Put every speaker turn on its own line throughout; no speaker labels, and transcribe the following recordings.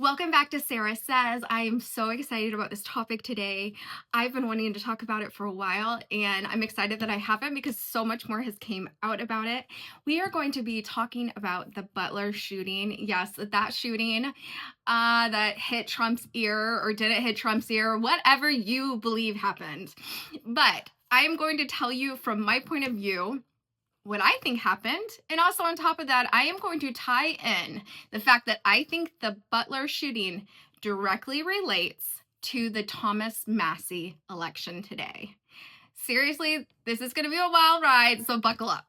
Welcome back to Sarah Says. I am so excited about this topic today. I've been wanting to talk about it for a while, and I'm excited that I haven't because so much more has came out about it. We are going to be talking about the Butler shooting. Yes, that shooting that hit Trump's ear or didn't hit Trump's ear, whatever you believe happened. But I am going to tell you from my point of view what I think happened. And also, on top of that, I am going to tie in the fact that I think the Butler shooting directly relates to the Thomas Massie election today. Seriously, this is going to be a wild ride, so buckle up.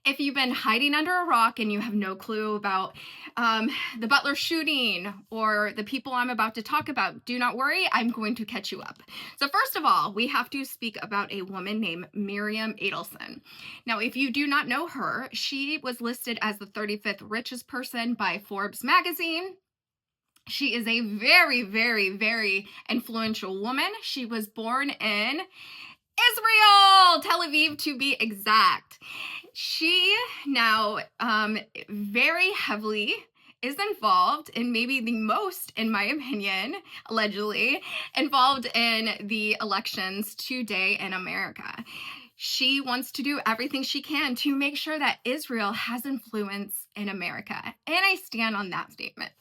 If you've been hiding under a rock and you have no clue about the Butler shooting or the people I'm about to talk about, do not worry, I'm going to catch you up. So first of all, we have to speak about a woman named Miriam Adelson. Now, if you do not know her, she was listed as the 35th richest person by Forbes magazine. She is a very, very, very influential woman. She was born in Israel, Tel Aviv to be exact. She now very heavily is involved in maybe the most, in my opinion, allegedly, involved in the elections today in America. She wants to do everything she can to make sure that Israel has influence in America. And I stand on that statement.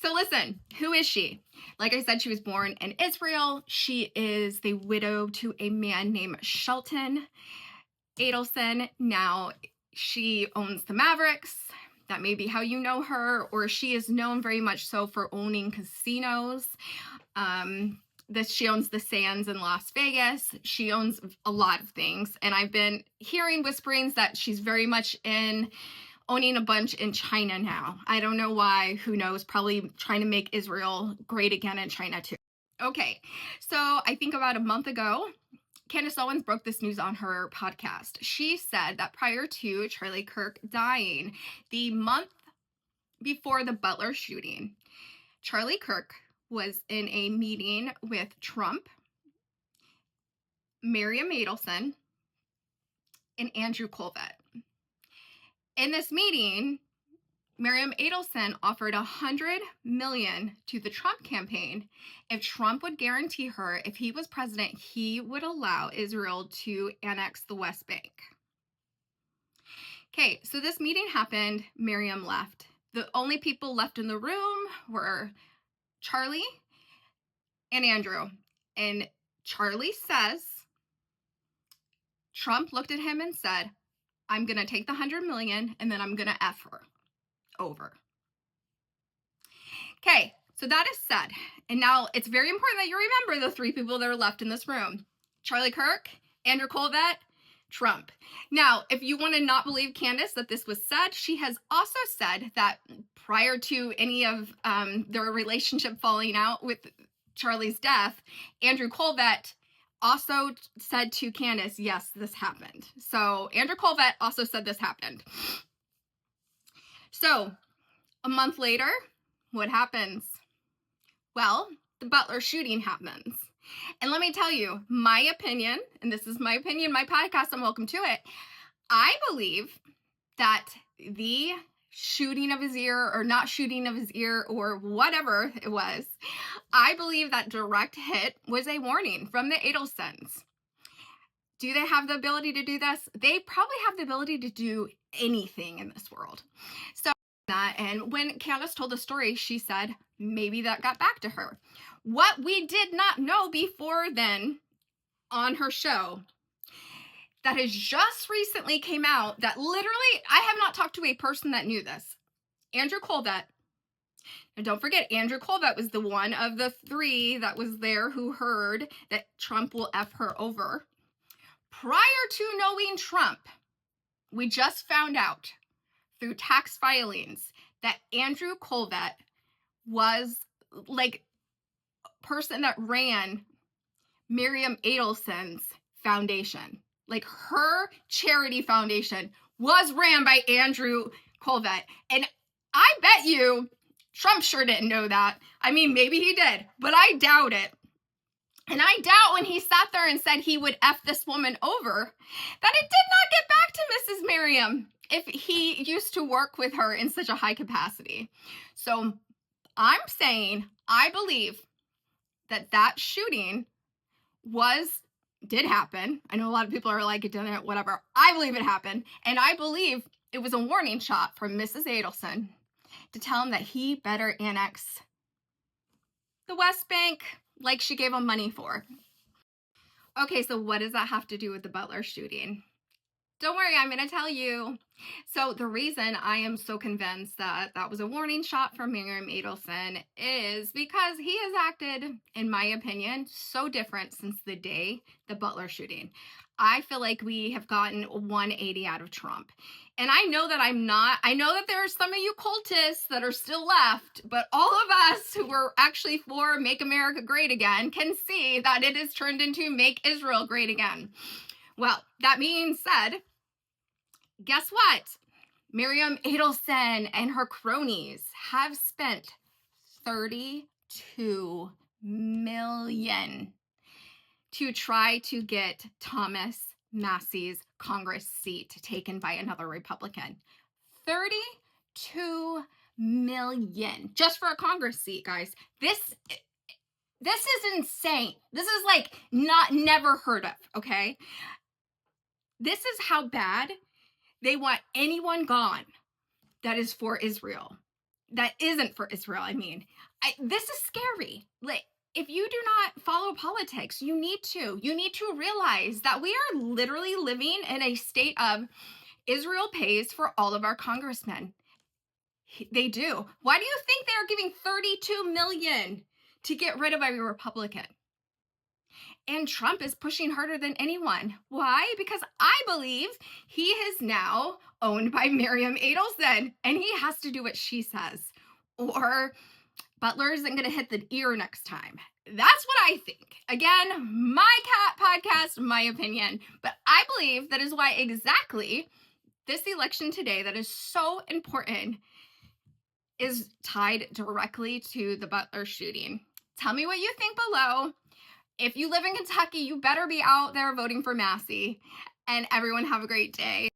So listen, who is she? Like I said, she was born in Israel. She is the widow to a man named Shelton Adelson. Now, she owns the Mavericks. That may be how you know her, or she is known very much so for owning casinos. She owns the Sands in Las Vegas. She owns a lot of things, and I've been hearing whisperings that she's very much in owning a bunch in China now. I don't know why, who knows, probably trying to make Israel great again in China too. Okay, so I think about a month ago, Candace Owens broke this news on her podcast. She said that prior to Charlie Kirk dying, the month before the Butler shooting, Charlie Kirk was in a meeting with Trump, Miriam Adelson, and Andrew Colvett. In this meeting, Miriam Adelson offered $100 million to the Trump campaign if Trump would guarantee her, if he was president, he would allow Israel to annex the West Bank. Okay, so this meeting happened. Miriam left. The only people left in the room were Charlie and Andrew. And Charlie says, Trump looked at him and said, I'm going to take the $100 million and then I'm going to F her over. Okay, so that is said. And now it's very important that you remember the three people that are left in this room. Charlie Kirk, Andrew Colvett, Trump. Now, if you want to not believe Candace that this was said, she has also said that prior to any of their relationship falling out with Charlie's death, Andrew Colvett also said to Candace, yes, this happened. So Andrew Colvett also said this happened. So a month later, what happens? Well, the Butler shooting happens. And let me tell you, my opinion, and this is my opinion, my podcast, I'm welcome to it. I believe that the shooting of his ear or not shooting of his ear or whatever it was, I believe that direct hit was a warning from the Adelsons. Do they have the ability to do this? They probably have the ability to do anything in this world. So that, and when Candace told the story, she said maybe that got back to her. What we did not know before then on her show that has just recently came out, that literally I have not talked to a person that knew this. Andrew Colvett. And don't forget, Andrew Colvett was the one of the three that was there who heard that Trump will F her over. Prior to knowing Trump, we just found out through tax filings that Andrew Colvett was like a person that ran Miriam Adelson's foundation. Like her charity foundation was ran by Andrew Colvett. And I bet you Trump sure didn't know that. I mean, maybe he did, but I doubt it. And I doubt when he sat there and said he would F this woman over, that it did not get back to Mrs. Miriam if he used to work with her in such a high capacity. So I'm saying I believe that shooting did happen. I know a lot of people are like, it didn't, whatever. I believe it happened. And I believe it was a warning shot from Mrs. Adelson to tell him that he better annex the West Bank like she gave him money for. Okay, so what does that have to do with the Butler shooting? Don't worry, I'm going to tell you. So the reason I am so convinced that that was a warning shot from Miriam Adelson is because he has acted, in my opinion, so different since the Butler shooting. I feel like we have gotten 180 out of Trump. And I know that there are some of you cultists that are still left, but all of us who were actually for Make America Great Again can see that it has turned into Make Israel Great Again. Well, that being said, guess what? Miriam Adelson and her cronies have spent $32 million to try to get Thomas Massie's Congress seat taken by another Republican. $32 million just for a Congress seat, guys. This is insane. This is like never heard of, okay? This is how bad they want anyone gone that is for Israel. That isn't for Israel, I mean. This is scary. Like, if you do not follow politics, you need to. You need to realize that we are literally living in a state of Israel pays for all of our congressmen. They do. Why do you think they're giving $32 million to get rid of every Republican? And Trump is pushing harder than anyone. Why? Because I believe he is now owned by Miriam Adelson, and he has to do what she says. Or Butler isn't going to hit the ear next time. That's what I think. Again, my cat podcast, my opinion. But I believe that is why exactly this election today that is so important is tied directly to the Butler shooting. Tell me what you think below. If you live in Kentucky, you better be out there voting for Massie. And everyone have a great day.